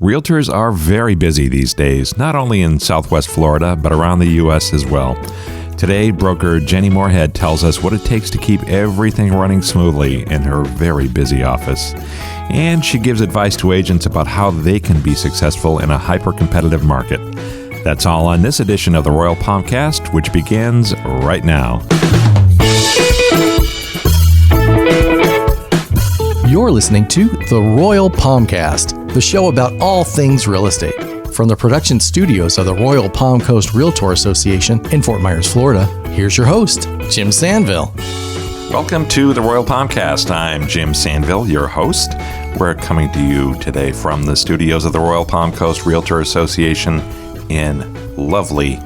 Realtors are very busy these days, not only in Southwest Florida, but around the U.S. as well. Today, broker Jenny Moorhead tells us what it takes to keep everything running smoothly in her very busy office. And she gives advice to agents about how they can be successful in a hyper-competitive market. That's all on this edition of the Royal Palmcast, which begins right now. You're listening to the Royal Palmcast, the show about all things real estate. From the production studios of the Royal Palm Coast Realtor Association in Fort Myers, Florida, here's your host, Jim Sanville. Welcome to the Royal Palmcast. I'm Jim Sanville, your host. We're coming to you today from the studios of the Royal Palm Coast Realtor Association in lovely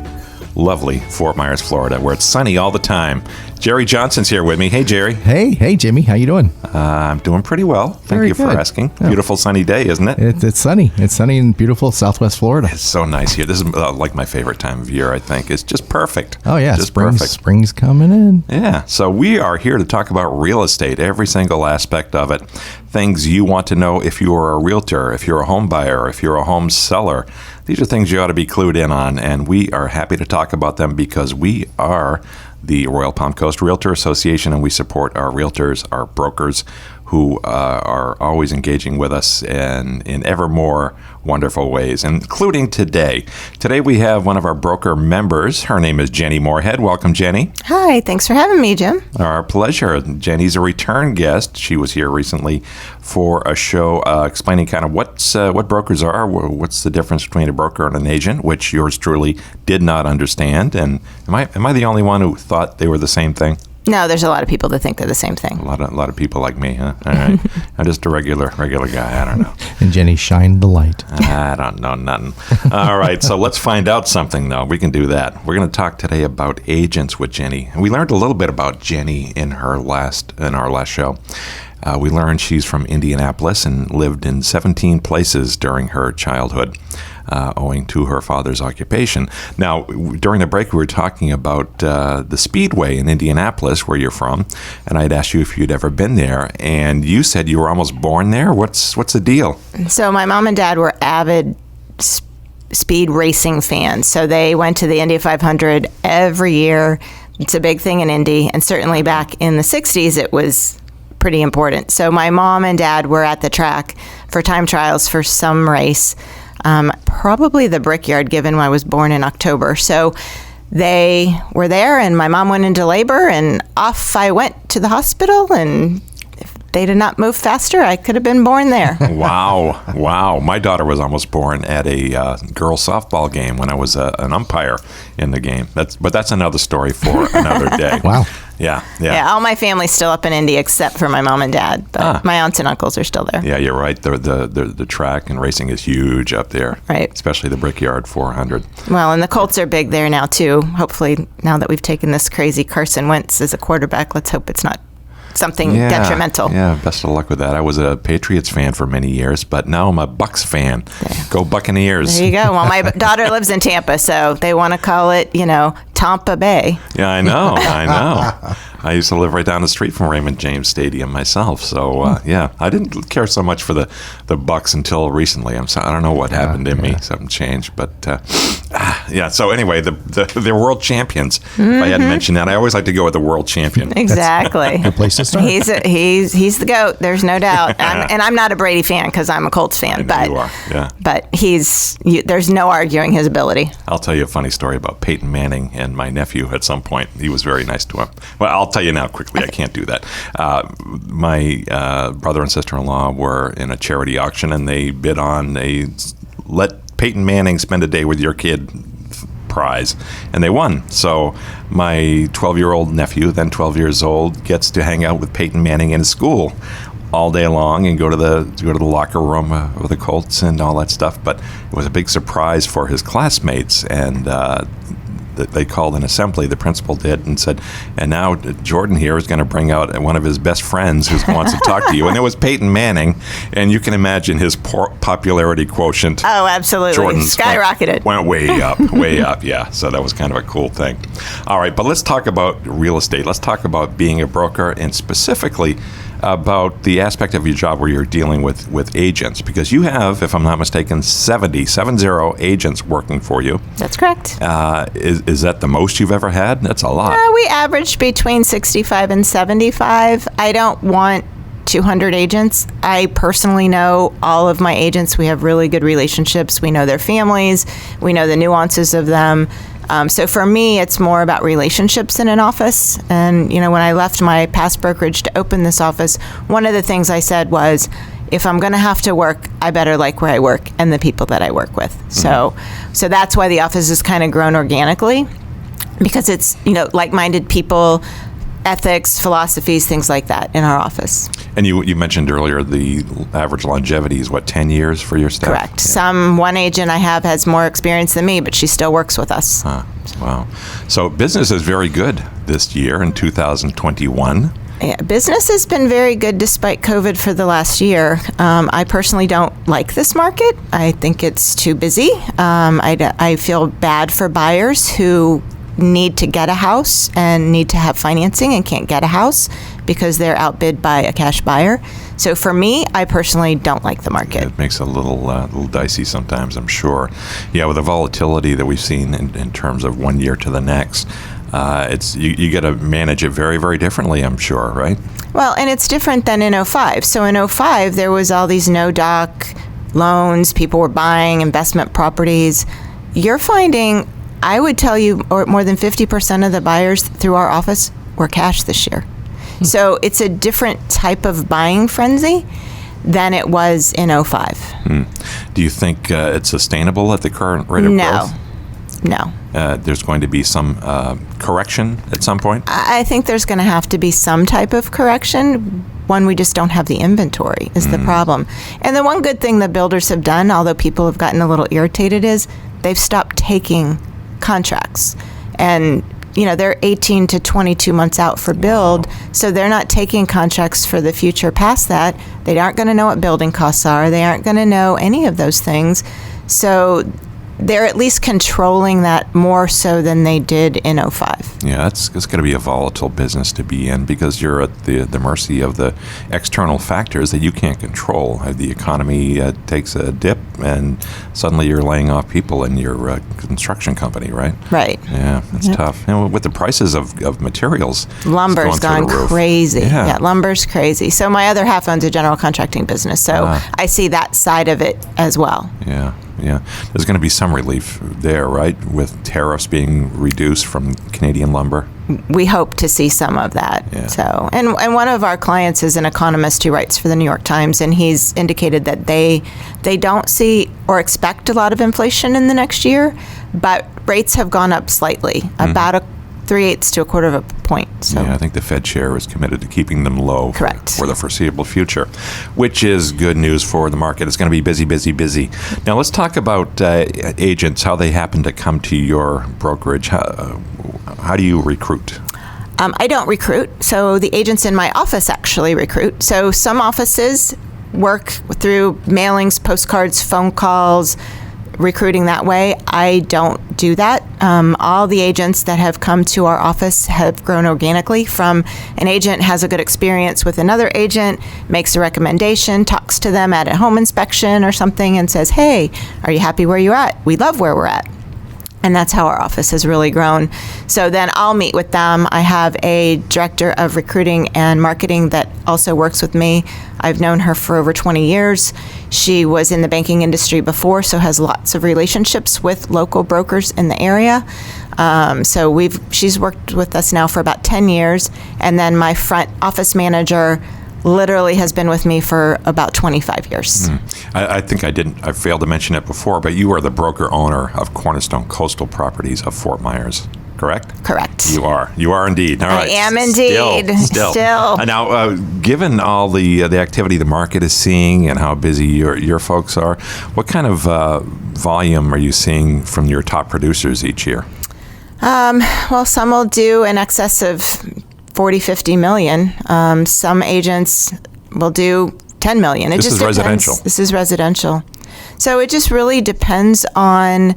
Fort Myers, Florida, where it's sunny all the time. Jerry Johnson's here with me. Hey, Jerry. Hey, Jimmy. How you doing? I'm doing pretty well. Thank you for asking. Yeah. Beautiful sunny day, isn't it? It's sunny. It's sunny in beautiful Southwest Florida. It's so nice here. This is like my favorite time of year, I think. It's just perfect. Oh, yeah. Just perfect. Spring's coming in. Yeah. So we are here to talk about real estate, every single aspect of it. Things you want to know if you are a realtor, if you're a home buyer, if you're a home seller. These are things you ought to be clued in on, and we are happy to talk about them because we are the Royal Palm Coast Realtor Association, and we support our realtors, our brokers, who are always engaging with us in ever more wonderful ways, including today. Today we have one of our broker members. Her name is Jenny Moorhead. Welcome, Jenny. Hi, thanks for having me, Jim. Our pleasure. Jenny's a return guest. She was here recently for a show explaining kind of what brokers are, what's the difference between a broker and an agent, which yours truly did not understand. And am I the only one who thought they were the same thing? No, there's a lot of people that think they're the same thing. A lot of people like me, huh? All right. I'm just a regular guy. I don't know. And Jenny shined the light. I don't know nothing. All right, so let's find out something, though. We can do that. We're going to talk today about agents with Jenny. We learned a little bit about Jenny in our last show. We learned she's from Indianapolis and lived in 17 places during her childhood, owing to her father's occupation. Now, during the break, we were talking about the Speedway in Indianapolis, where you're from, and I'd asked you if you'd ever been there, and you said you were almost born there. What's the deal? So my mom and dad were avid speed racing fans, so they went to the Indy 500 every year. It's a big thing in Indy, and certainly back in the 60s, it was pretty important. So my mom and dad were at the track for time trials for some race, probably the Brickyard, given I was born in October. So they were there, and my mom went into labor, and off I went to the hospital, and if they did not move faster, I could have been born there. Wow. My daughter was almost born at a girls' softball game when I was an umpire in the game. But that's another story for another day. Wow. Yeah. All my family's still up in Indy except for my mom and dad, but my aunts and uncles are still there. Yeah, you're right. The track and racing is huge up there. Right. Especially the Brickyard 400. Well, and the Colts are big there now, too. Hopefully, now that we've taken this crazy Carson Wentz as a quarterback, let's hope it's not something detrimental. Yeah, best of luck with that. I was a Patriots fan for many years, but now I'm a Bucks fan. Yeah. Go Buccaneers. There you go. Well, my daughter lives in Tampa, so they want to call it, Tampa Bay. Yeah, I know. I used to live right down the street from Raymond James Stadium myself, so I didn't care so much for the Bucks until recently. I don't know what happened in me. Something changed, but So anyway, they're world champions. Mm-hmm. If I hadn't mentioned that, I always like to go with the world champion. Exactly. Good place to start. He's the GOAT. There's no doubt. I'm not a Brady fan because I'm a Colts fan, but you are. Yeah. But there's no arguing his ability. I'll tell you a funny story about Peyton Manning and my nephew. At some point, he was very nice to him. Well, I'll tell you now quickly. I can't do that. My brother and sister-in-law were in a charity auction, and they bid on a let Peyton Manning spend a day with your kid prize, and they won. So my 12-year-old nephew, then 12 years old, gets to hang out with Peyton Manning in his school all day long and go to the locker room of the Colts and all that stuff. But it was a big surprise for his classmates, and they called an assembly, the principal did, and said, and now Jordan here is going to bring out one of his best friends who wants to talk to you. And it was Peyton Manning, and you can imagine his popularity quotient. Oh, absolutely. Jordan's skyrocketed. Went way up, yeah. So that was kind of a cool thing. All right, but let's talk about real estate. Let's talk about being a broker, and specifically about the aspect of your job where you're dealing with agents, because you have, if I'm not mistaken, 70 agents working for you. That's correct. Is that the most you've ever had? That's a lot. We average between 65 and 75. I don't want 200 agents. I personally know all of my agents. We have really good relationships. We know their families. We know the nuances of them. So for me, it's more about relationships in an office. And, when I left my past brokerage to open this office, one of the things I said was, if I'm going to have to work, I better like where I work and the people that I work with. Mm-hmm. So that's why the office has kind of grown organically, because it's, like-minded people, ethics, philosophies, things like that in our office. And you mentioned earlier the average longevity is, 10 years for your staff? Correct. Yeah. One agent I have has more experience than me, but she still works with us. Wow. So business is very good this year in 2021. Yeah, business has been very good despite COVID for the last year. I personally don't like this market. I think it's too busy. I feel bad for buyers who need to get a house and need to have financing and can't get a house because they're outbid by a cash buyer. So for me, I personally don't like the market. It makes it a little dicey sometimes, I'm sure. Yeah, with the volatility that we've seen in terms of one year to the next, it's you got to manage it very, very differently, I'm sure, right? Well, and it's different than in 2005. So in 2005, there was all these no-doc loans. People were buying investment properties. You're finding, I would tell you, more than 50% of the buyers through our office were cash this year. So it's a different type of buying frenzy than it was in 2005. Do you think it's sustainable at the current rate of growth? No. There's going to be some correction at some point? I think there's going to have to be some type of correction. One, we just don't have the inventory is the problem. And the one good thing the builders have done, although people have gotten a little irritated, is they've stopped taking contracts. And they're 18 to 22 months out for build, so they're not taking contracts for the future past that. They aren't going to know what building costs are. They aren't going to know any of those things. So they're at least controlling that more so than they did in 2005. Yeah, it's going to be a volatile business to be in because you're at the mercy of the external factors that you can't control. The economy takes a dip, and suddenly you're laying off people in your construction company, right? Right. Yeah, that's tough. With the prices of materials, lumber's gone crazy. Yeah, lumber's crazy. So my other half owns a general contracting business, so I see that side of it as well. Yeah. There's going to be some relief there, right, with tariffs being reduced from Canadian lumber? We hope to see some of that. Yeah. So, and one of our clients is an economist who writes for the New York Times, and he's indicated that they don't see or expect a lot of inflation in the next year, but rates have gone up slightly, about 3/8 to 1/4 of a point. So. Yeah, I think the Fed chair is committed to keeping them low for the foreseeable future, which is good news for the market. It's going to be busy, busy, busy. Now let's talk about agents, how they happen to come to your brokerage. How do you recruit? I don't recruit. So the agents in my office actually recruit. So some offices work through mailings, postcards, phone calls, recruiting that way. I don't do that. All the agents that have come to our office have grown organically from an agent has a good experience with another agent, makes a recommendation, talks to them at a home inspection or something and says, hey, are you happy where you're at? We love where we're at. And that's how our office has really grown. So then I'll meet with them. I have a director of recruiting and marketing that also works with me. I've known her for over 20 years. She was in the banking industry before, so has lots of relationships with local brokers in the area. So she's worked with us now for about 10 years. And then my front office manager literally has been with me for about 25 years. I think I failed to mention it before, but you are the broker owner of Cornerstone Coastal Properties of Fort Myers, correct? Correct. You are indeed. All right. I am indeed. Still. Now, given all the activity the market is seeing and how busy your folks are, what kind of volume are you seeing from your top producers each year? Well, some will do in excess of 40, 50 million. Some agents will do 10 million. This is residential. This is residential. So it just really depends on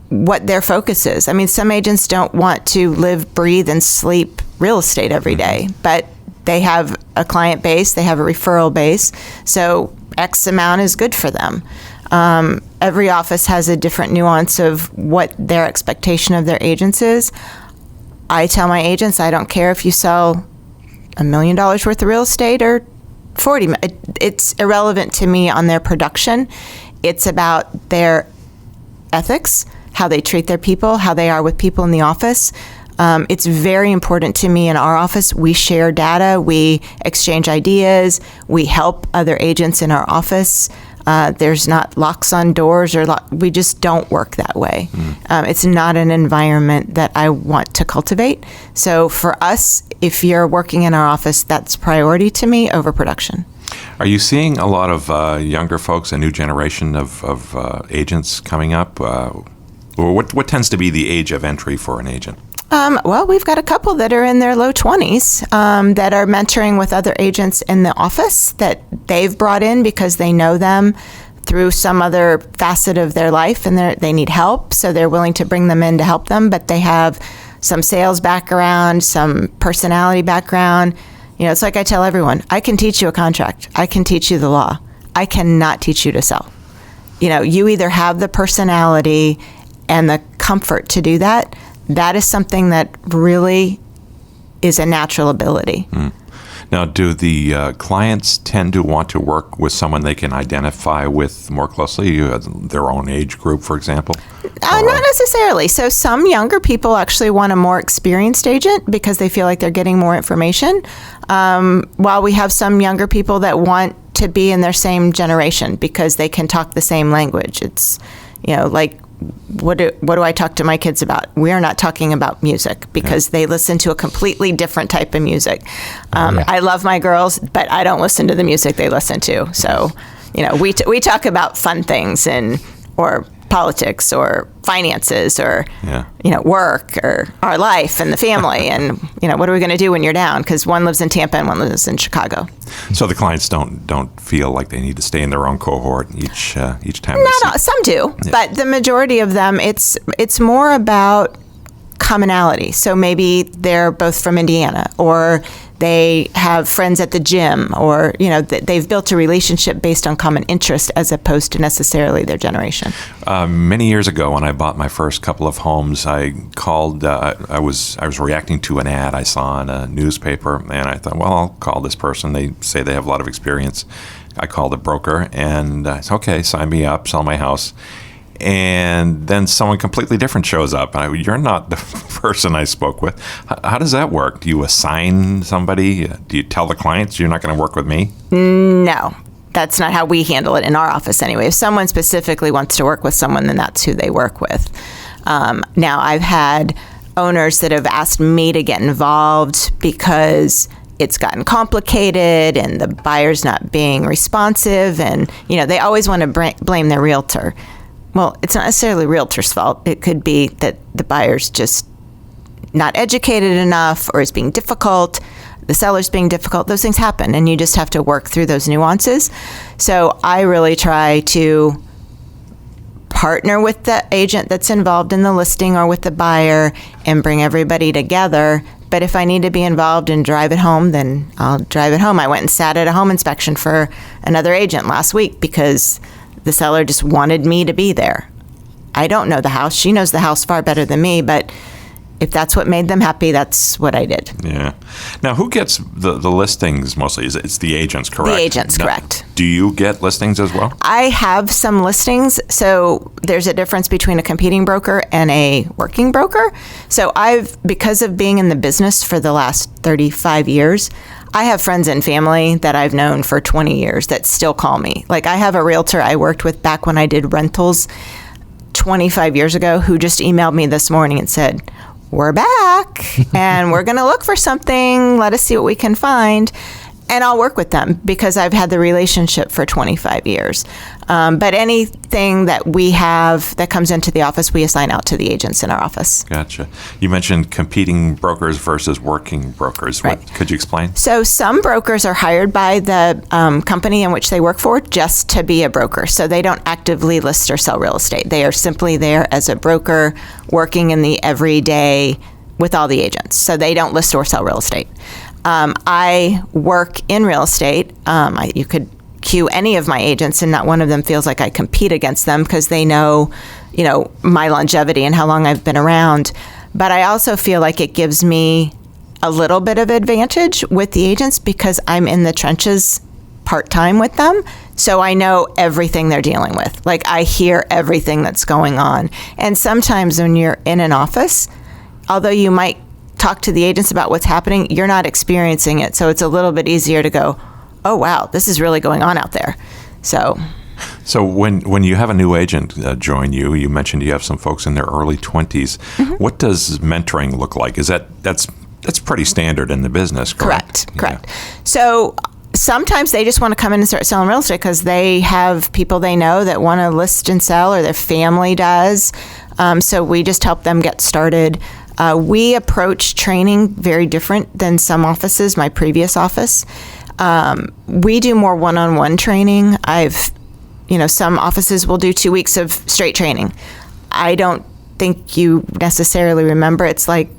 what their focus is. I mean, some agents don't want to live, breathe, and sleep real estate every day, but they have a client base, they have a referral base, so X amount is good for them. Every office has a different nuance of what their expectation of their agents is. I tell my agents, I don't care if you sell $1 million worth of real estate or 40. It's irrelevant to me on their production. It's about their ethics, how they treat their people, how they are with people in the office. It's very important to me in our office. We share data, we exchange ideas, we help other agents in our office. There's not locks on doors we just don't work that way. It's not an environment that I want to cultivate. So for us, if you're working in our office, that's priority to me over production. Are you seeing a lot of younger folks, a new generation of agents coming up? Or what tends to be the age of entry for an agent? Well, we've got a couple that are in their low 20s that are mentoring with other agents in the office that they've brought in because they know them through some other facet of their life and they need help, so they're willing to bring them in to help them, but they have some sales background, some personality background. It's like I tell everyone, I can teach you a contract. I can teach you the law. I cannot teach you to sell. You either have the personality and the comfort to do that. That is something that really is a natural ability. Now, do the clients tend to want to work with someone they can identify with more closely, their own age group, for example? Not necessarily. So some younger people actually want a more experienced agent because they feel like they're getting more information, while we have some younger people that want to be in their same generation because they can talk the same language. It's, like, what do I talk to my kids about? We're not talking about music because they listen to a completely different type of music. I love my girls, but I don't listen to the music they listen to. So, we talk about fun things or politics or finances or, work or our life and the family. And, what are we going to do when you're down? Because one lives in Tampa and one lives in Chicago. So the clients don't feel like they need to stay in their own cohort each time. Some do, but the majority of them, it's more about commonality. So maybe they're both from Indiana, or they have friends at the gym, or they've built a relationship based on common interest as opposed to necessarily their generation. Many years ago, when I bought my first couple of homes, I called. I was reacting to an ad I saw in a newspaper, and I thought, well, I'll call this person. They say they have a lot of experience. I called a broker, and I said, okay, sign me up, sell my house. And then someone completely different shows up. You're not the person I spoke with. How does that work? Do you assign somebody? Do you tell the clients you're not going to work with me? No, that's not how we handle it in our office anyway. If someone specifically wants to work with someone, then that's who they work with. Now, I've had owners that have asked me to get involved because it's gotten complicated and the buyer's not being responsive, and they always want to blame their realtor. Well, it's not necessarily realtor's fault. It could be that the buyer's just not educated enough or is being difficult. The seller's being difficult. Those things happen, and you just have to work through those nuances. So I really try to partner with the agent that's involved in the listing or with the buyer and bring everybody together. But if I need to be involved and drive it home, then I'll drive it home. I went and sat at a home inspection for another agent last week because the seller just wanted me to be there. I don't know the house. She knows the house far better than me, but if that's what made them happy, that's what I did. Yeah. Now, who gets the listings mostly? It's the agents, correct? The agents, correct. Do you get listings as well? I have some listings. So there's a difference between a competing broker and a working broker. So because of being in the business for the last 35 years, I have friends and family that I've known for 20 years that still call me. Like, I have a realtor I worked with back when I did rentals 25 years ago who just emailed me this morning and said, we're back and we're going to look for something. Let us see what we can find. And I'll work with them because I've had the relationship for 25 years. But anything that we have that comes into the office, we assign out to the agents in our office. Gotcha. You mentioned competing brokers versus working brokers. Right. Could you explain? So some brokers are hired by the company in which they work for just to be a broker. So they don't actively list or sell real estate. They are simply there as a broker working in the everyday with all the agents. So they don't list or sell real estate. I work in real estate. You could cue any of my agents, and not one of them feels like I compete against them because they know, my longevity and how long I've been around. But I also feel like it gives me a little bit of advantage with the agents because I'm in the trenches part-time with them. So I know everything they're dealing with. Like, I hear everything that's going on. And sometimes when you're in an office, although you might talk to the agents about what's happening, you're not experiencing it. So it's a little bit easier to go, oh, wow, this is really going on out there. So when you have a new agent join you, you mentioned you have some folks in their early 20s. Mm-hmm. What does mentoring look like? Is that's pretty standard in the business, correct? Correct. Yeah. So sometimes they just want to come in and start selling real estate because they have people they know that want to list and sell, or their family does. So we just help them get started. We approach training very different than some offices, my previous office. We do more one-on-one training. Some offices will do 2 weeks of straight training. I don't think you necessarily remember. It's like,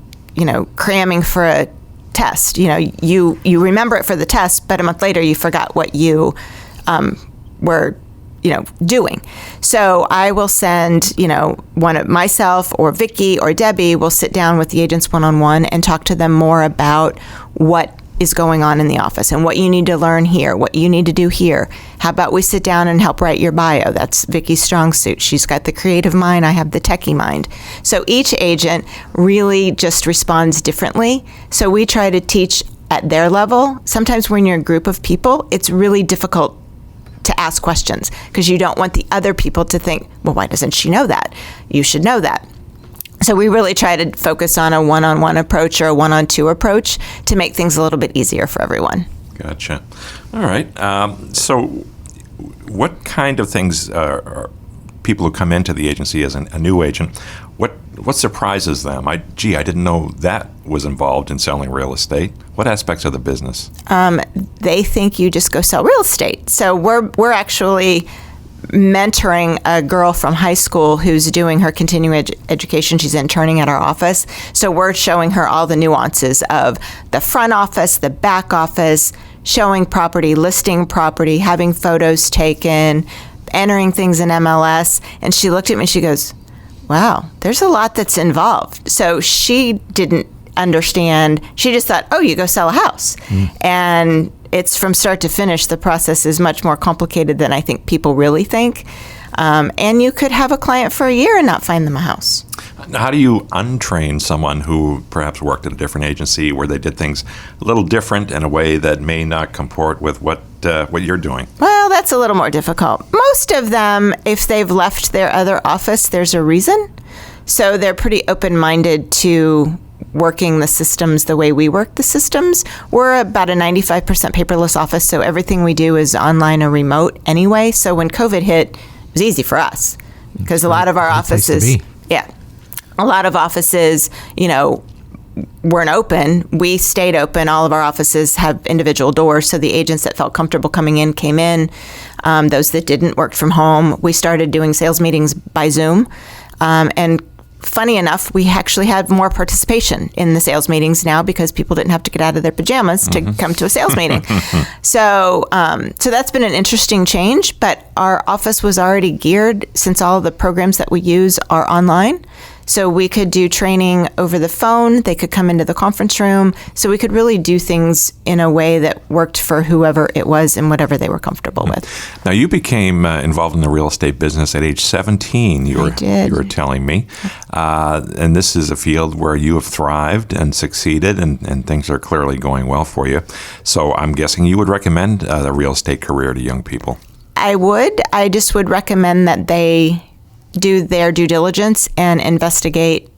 cramming for a test. You remember it for the test, but a month later you forgot what you were, doing. So I will send, myself or Vicky or Debbie will sit down with the agents one-on-one and talk to them more about what is going on in the office and what you need to learn here, what you need to do here. How about we sit down and help write your bio? That's Vicky's strong suit. She's got the creative mind. I have the techie mind. So each agent really just responds differently. So we try to teach at their level. Sometimes when you're a group of people, it's really difficult to ask questions because you don't want the other people to think, well, why doesn't she know that? You should know that. So we really try to focus on a one-on-one approach or a one-on-two approach to make things a little bit easier for everyone. Gotcha. All right. So what kind of things are people who come into the agency as a new agent, what surprises them? I didn't know that was involved in selling real estate. What aspects of the business? They think you just go sell real estate. So we're actually mentoring a girl from high school who's doing her continuing education. She's interning at our office. So we're showing her all the nuances of the front office, the back office, showing property, listing property, having photos taken, entering things in MLS. And she looked at me and she goes, wow, there's a lot that's involved. So she didn't understand. She just thought, oh, you go sell a house. And it's from start to finish. The process is much more complicated than I think people really think. And you could have a client for a year and not find them a house. How do you untrain someone who perhaps worked at a different agency where they did things a little different in a way that may not comport with what you're doing? Well, that's a little more difficult. Most of them, if they've left their other office, there's a reason. So they're pretty open-minded to working the systems the way we work the systems. We're about a 95% paperless office, so everything we do is online or remote anyway. So when COVID hit, it was easy for us because a lot of our offices, a lot of offices, weren't open. We stayed open. All of our offices have individual doors, so the agents that felt comfortable coming in came in. Those that didn't worked from home. We started doing sales meetings by Zoom, and funny enough, we actually had more participation in the sales meetings now because people didn't have to get out of their pajamas to come to a sales meeting. So that's been an interesting change, but our office was already geared since all of the programs that we use are online. So we could do training over the phone. They could come into the conference room. So we could really do things in a way that worked for whoever it was and whatever they were comfortable with. Now, you became involved in the real estate business at age 17. I did. You were telling me. And this is a field where you have thrived and succeeded, and things are clearly going well for you. So I'm guessing you would recommend the real estate career to young people. I would. I just would recommend that they do their due diligence and investigate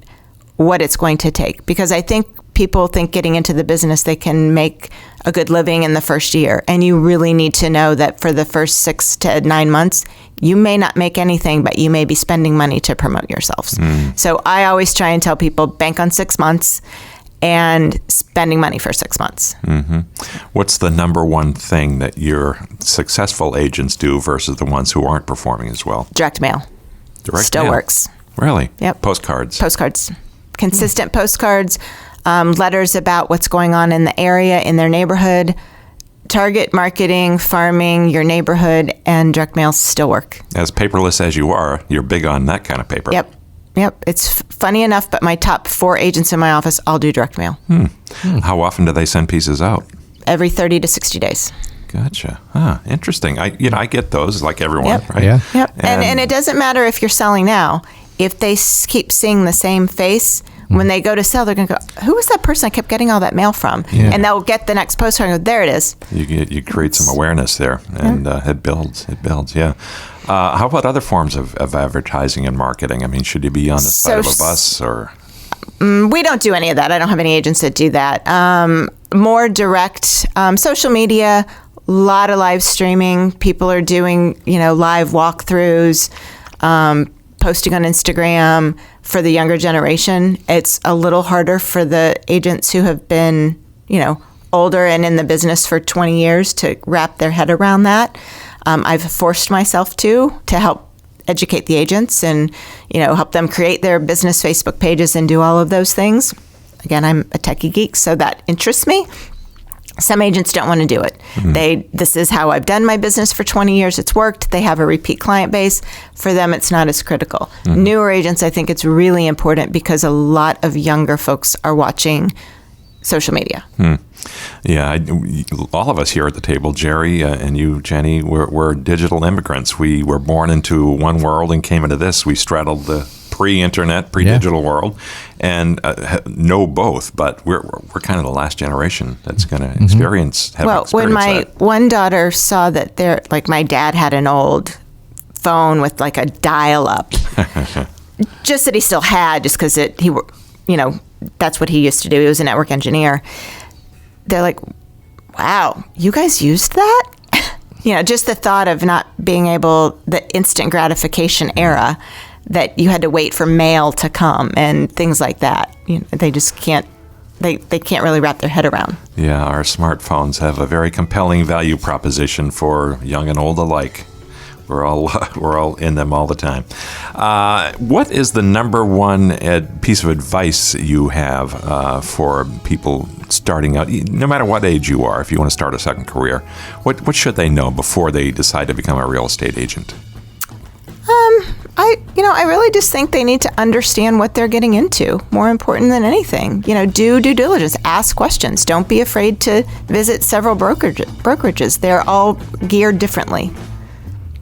what it's going to take. Because I think people think getting into the business, they can make a good living in the first year. And you really need to know that for the first 6 to 9 months, you may not make anything, but you may be spending money to promote yourselves. So I always try and tell people, bank on 6 months and spending money for 6 months. What's the number one thing that your successful agents do versus the ones who aren't performing as well? Direct mail. Direct Still mail. works. Really? Yep. Postcards. Consistent postcards. letters about what's going on in the area, in their neighborhood. Target marketing, farming, your neighborhood, and direct mail still work. As paperless as you are, you're big on that kind of paper. Yep. It's funny enough, but my top 4 agents in my office all do direct mail. How often do they send pieces out? Every 30 to 60 days. Gotcha. Interesting. I get those like everyone, Yep. right? Yeah. Yep. And it doesn't matter if you're selling now. If they keep seeing the same face, when they go to sell, they're going to go, who was that person I kept getting all that mail from? Yeah. And they'll get the next postcard and go, there it is. You create some awareness there, and it builds. Yeah. How about other forms of advertising and marketing? I mean, should you be on the side of a bus or? We don't do any of that. I don't have any agents that do that. More direct social media, a lot of live streaming. People are doing, live walkthroughs, posting on Instagram. For the younger generation, it's a little harder for the agents who have been, older and in the business for 20 years to wrap their head around that. I've forced myself to help educate the agents and, help them create their business Facebook pages and do all of those things. Again, I'm a techie geek, so that interests me. Some agents don't want to do it. This is how I've done my business for 20 years. It's worked. They have a repeat client base. For them, it's not as critical. Newer agents, I think it's really important because a lot of younger folks are watching social media. Yeah, all of us here at the table, Jerry and you, Jenny, we're digital immigrants. We were born into one world and came into this. We straddled the pre-internet, pre-digital world, and know both. But we're kind of the last generation that's going to experience. When my one daughter saw that my dad had an old phone with like a dial-up, just that he still had, just because that's what he used to do. He was a network engineer. They're like, wow, you guys used that? Just the thought of not being able, the instant gratification era, that you had to wait for mail to come and things like that. They just can't, they can't really wrap their head around. Yeah, our smartphones have a very compelling value proposition for young and old alike. We're all in them all the time. What is the number one piece of advice you have for people starting out, no matter what age you are, if you want to start a second career? What should they know before they decide to become a real estate agent? I really just think they need to understand what they're getting into. More important than anything, do due diligence. Ask questions. Don't be afraid to visit several brokerages. They're all geared differently.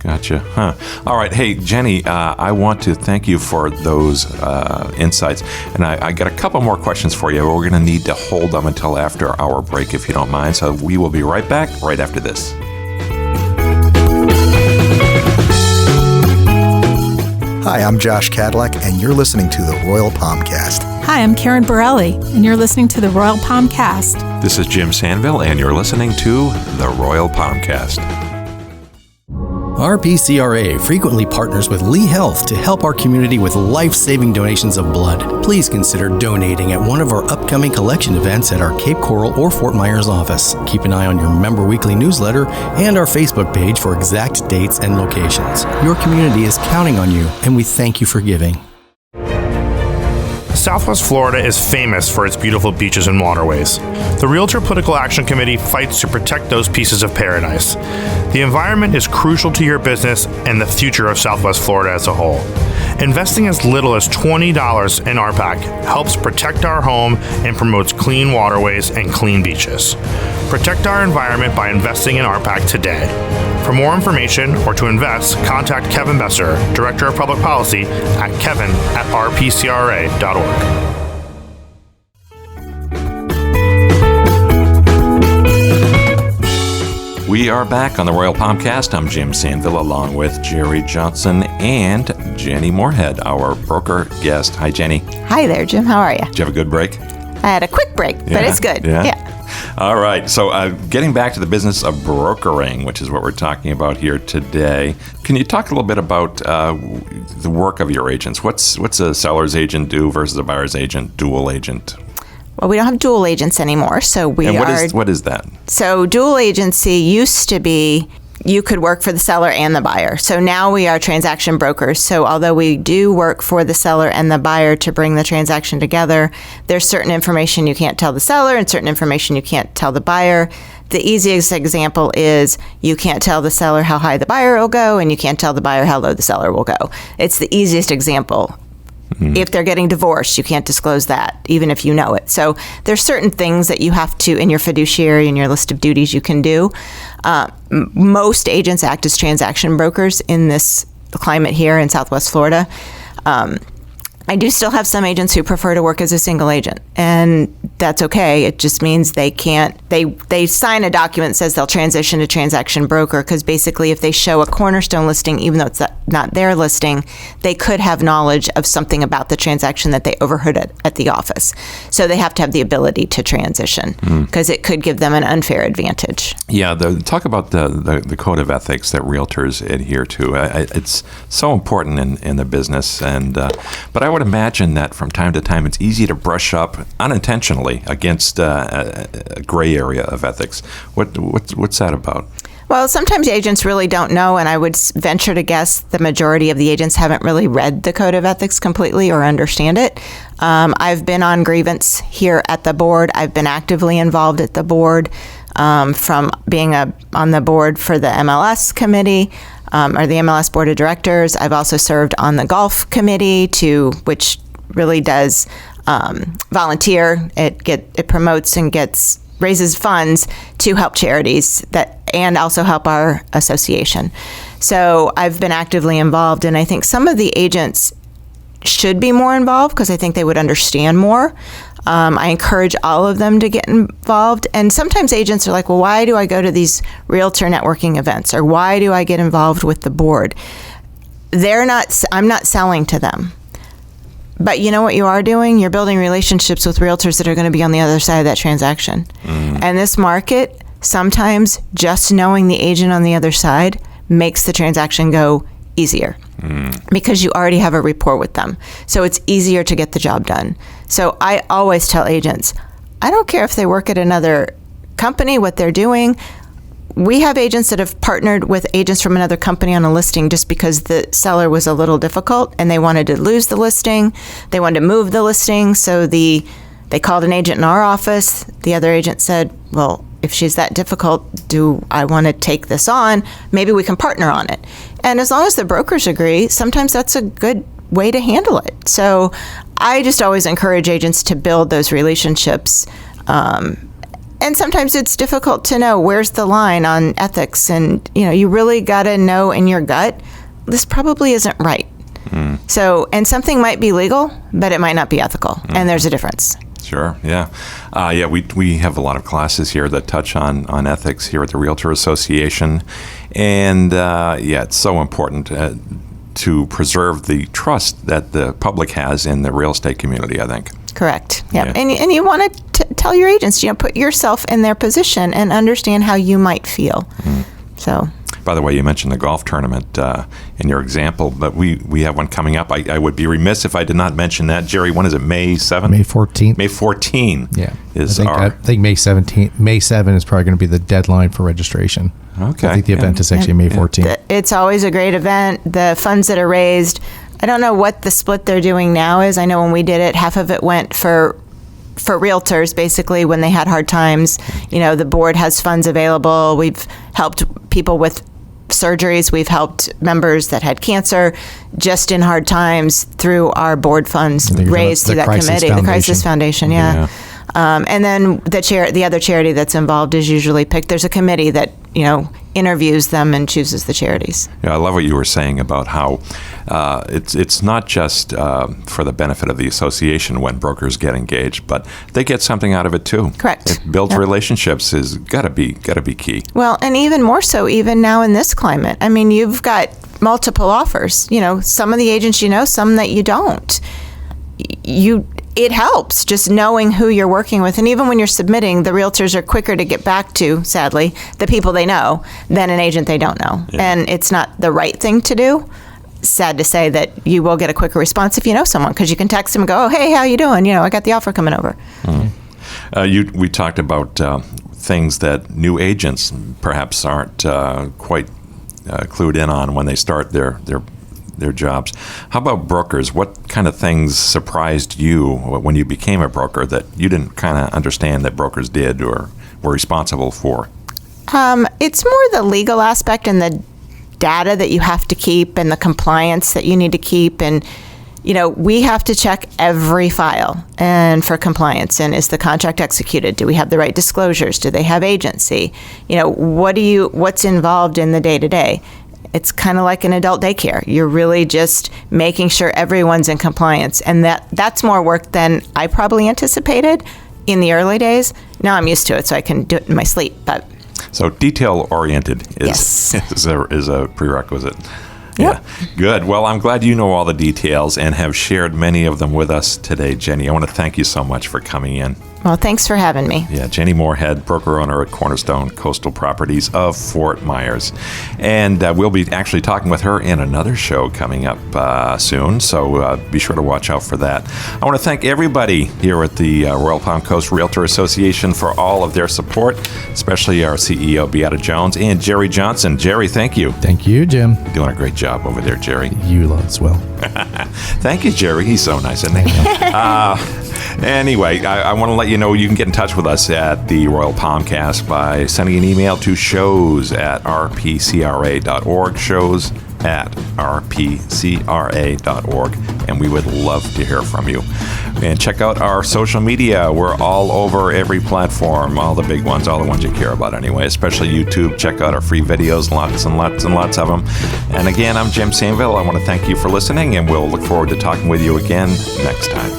Gotcha. All right. Hey, Jenny, I want to thank you for those insights. And I got a couple more questions for you, but we're going to need to hold them until after our break, if you don't mind. So we will be right back right after this. Hi, I'm Josh Cadillac, and you're listening to the Royal Palmcast. Hi, I'm Karen Borelli, and you're listening to the Royal Palmcast. This is Jim Sanville, and you're listening to the Royal Palmcast. RPCRA frequently partners with Lee Health to help our community with life-saving donations of blood. Please consider donating at one of our upcoming collection events at our Cape Coral or Fort Myers office. Keep an eye on your Member Weekly newsletter and our Facebook page for exact dates and locations. Your community is counting on you, and we thank you for giving. Southwest Florida is famous for its beautiful beaches and waterways. The Realtor Political Action Committee fights to protect those pieces of paradise. The environment is crucial to your business and the future of Southwest Florida as a whole. Investing as little as $20 in RPAC helps protect our home and promotes clean waterways and clean beaches. Protect our environment by investing in RPAC today. For more information or to invest, contact Kevin Besser, Director of Public Policy at kevin@rpcra.org. We are back on the Royal Palmcast. I'm Jim Sanville along with Jerry Johnson and Jenny Moorhead, our broker guest. Hi, Jenny. Hi there, Jim. How are you? Did you have a good break? I had a quick break, but it's good. Yeah. All right. So getting back to the business of brokering, which is what we're talking about here today, can you talk a little bit about the work of your agents? What's a seller's agent do versus a buyer's agent, dual agent? Well, we don't have dual agents anymore, so what is that? So dual agency used to be you could work for the seller and the buyer. So now we are transaction brokers. So although we do work for the seller and the buyer to bring the transaction together, there's certain information you can't tell the seller and certain information you can't tell the buyer. The easiest example is you can't tell the seller how high the buyer will go, and you can't tell the buyer how low the seller will go. It's the easiest example. If they're getting divorced, you can't disclose that, even if you know it. So there's certain things that you have to, in your fiduciary and your list of duties, you can do. Most agents act as transaction brokers in this climate here in Southwest Florida. I do still have some agents who prefer to work as a single agent, and that's okay. It just means they can't, they sign a document that says they'll transition to transaction broker, because basically if they show a Cornerstone listing, even though it's not their listing, they could have knowledge of something about the transaction that they overheard at the office. So they have to have the ability to transition, because it could give them an unfair advantage. Yeah, talk about the code of ethics that realtors adhere to. It's so important in the business, and but I would imagine that from time to time it's easy to brush up unintentionally against a gray area of ethics. What's that about? Well, sometimes agents really don't know, and I would venture to guess the majority of the agents haven't really read the Code of Ethics completely or understand it. I've been on grievance here at the board. I've been actively involved at the board, from being on the board for the MLS committee, or the MLS Board of Directors. I've also served on the golf committee, which really does volunteer. It promotes and raises funds to help charities and also help our association. So I've been actively involved, and I think some of the agents should be more involved because I think they would understand more. I encourage all of them to get involved. And sometimes agents are like, well, why do I go to these realtor networking events? Or why do I get involved with the board? I'm not selling to them. But you know what you are doing? You're building relationships with realtors that are going to be on the other side of that transaction. And this market, sometimes just knowing the agent on the other side makes the transaction go easier. Because you already have a rapport with them. So it's easier to get the job done. So I always tell agents, I don't care if they work at another company, what they're doing. We have agents that have partnered with agents from another company on a listing just because the seller was a little difficult and they wanted to lose the listing. They wanted to move the listing. So they called an agent in our office. The other agent said, well, if she's that difficult, do I want to take this on? Maybe we can partner on it. And as long as the brokers agree, sometimes that's a good way to handle it. So I just always encourage agents to build those relationships. And sometimes it's difficult to know where's the line on ethics. And, you really got to know in your gut, this probably isn't right. So, and something might be legal, but it might not be ethical. And there's a difference. Sure. Yeah. We have a lot of classes here that touch on ethics here at the Realtor Association. And it's so important to preserve the trust that the public has in the real estate community, I think. Correct. Yeah. And you want to tell your agents, put yourself in their position and understand how you might feel. So. By the way, you mentioned the golf tournament in your example, but we have one coming up. I would be remiss if I did not mention that. Jerry, when is it? May 7th? May 14th. May 14th. Yeah. I think May 17th. May 7th is probably going to be the deadline for registration. Okay. I think the event is actually May 14th. It's always a great event. The funds that are raised, I don't know what the split they're doing now is. I know when we did it, half of it went for realtors, basically, when they had hard times. The board has funds available. We've helped people with surgeries. We've helped members that had cancer just in hard times through our board funds raised through that committee, the Crisis Foundation. Yeah. And then the other charity that's involved is usually picked. There's a committee that, interviews them and chooses the charities. Yeah, I love what you were saying about how it's not just for the benefit of the association when brokers get engaged, but they get something out of it too. Correct. It builds relationships is gotta be key. Well, and even more so, even now in this climate. I mean, you've got multiple offers. Some of the agents some that you don't. It helps just knowing who you're working with. And even when you're submitting, the realtors are quicker to get back to, sadly, the people they know than an agent they don't know. Yeah. And it's not the right thing to do. Sad to say that you will get a quicker response if you know someone, because you can text them and go, oh, hey, how you doing? I got the offer coming over. We talked about things that new agents perhaps aren't quite clued in on when they start their jobs. How about brokers? What kind of things surprised you when you became a broker that you didn't kind of understand that brokers did or were responsible for? It's more the legal aspect and the data that you have to keep and the compliance that you need to keep. And, we have to check every file and for compliance. And is the contract executed? Do we have the right disclosures? Do they have agency? What's involved in the day-to-day? It's kind of like an adult daycare. You're really just making sure everyone's in compliance. And that's more work than I probably anticipated in the early days. Now I'm used to it, so I can do it in my sleep. But so detail-oriented is a prerequisite. Yeah, good. Well, I'm glad you know all the details and have shared many of them with us today, Jenny. I want to thank you so much for coming in. Well, thanks for having me. Yeah, Jenny Moorhead, broker-owner at Cornerstone Coastal Properties of Fort Myers. And we'll be actually talking with her in another show coming up soon, so be sure to watch out for that. I want to thank everybody here at the Royal Palm Coast Realtor Association for all of their support, especially our CEO, Beata Jones, and Jerry Johnson. Jerry, thank you. Thank you, Jim. You're doing a great job over there, Jerry. You as well. Thank you, Jerry. He's so nice, isn't he? Anyway, I want to let you know you can get in touch with us at the Royal Palmcast by sending an email to shows@rpcra.org, shows@rpcra.org, and we would love to hear from you. And check out our social media. We're all over every platform, all the big ones, all the ones you care about anyway, especially YouTube. Check out our free videos, lots and lots and lots of them. And again, I'm Jim Sanville. I want to thank you for listening, and we'll look forward to talking with you again next time.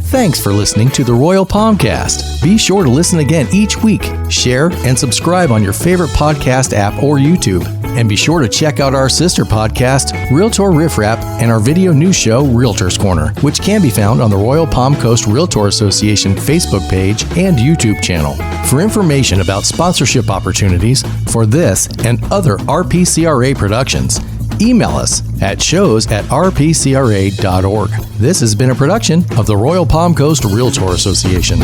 Thanks for listening to the Royal Palmcast. Be sure to listen again each week, share, and subscribe on your favorite podcast app or YouTube. And be sure to check out our sister podcast, Realtor Riff Rap, and our video news show, Realtor's Corner, which can be found on the Royal Palm Coast Realtor Association Facebook page and YouTube channel. For information about sponsorship opportunities for this and other RPCRA productions, email us at shows@rpcra.org. This has been a production of the Royal Palm Coast Realtor Association.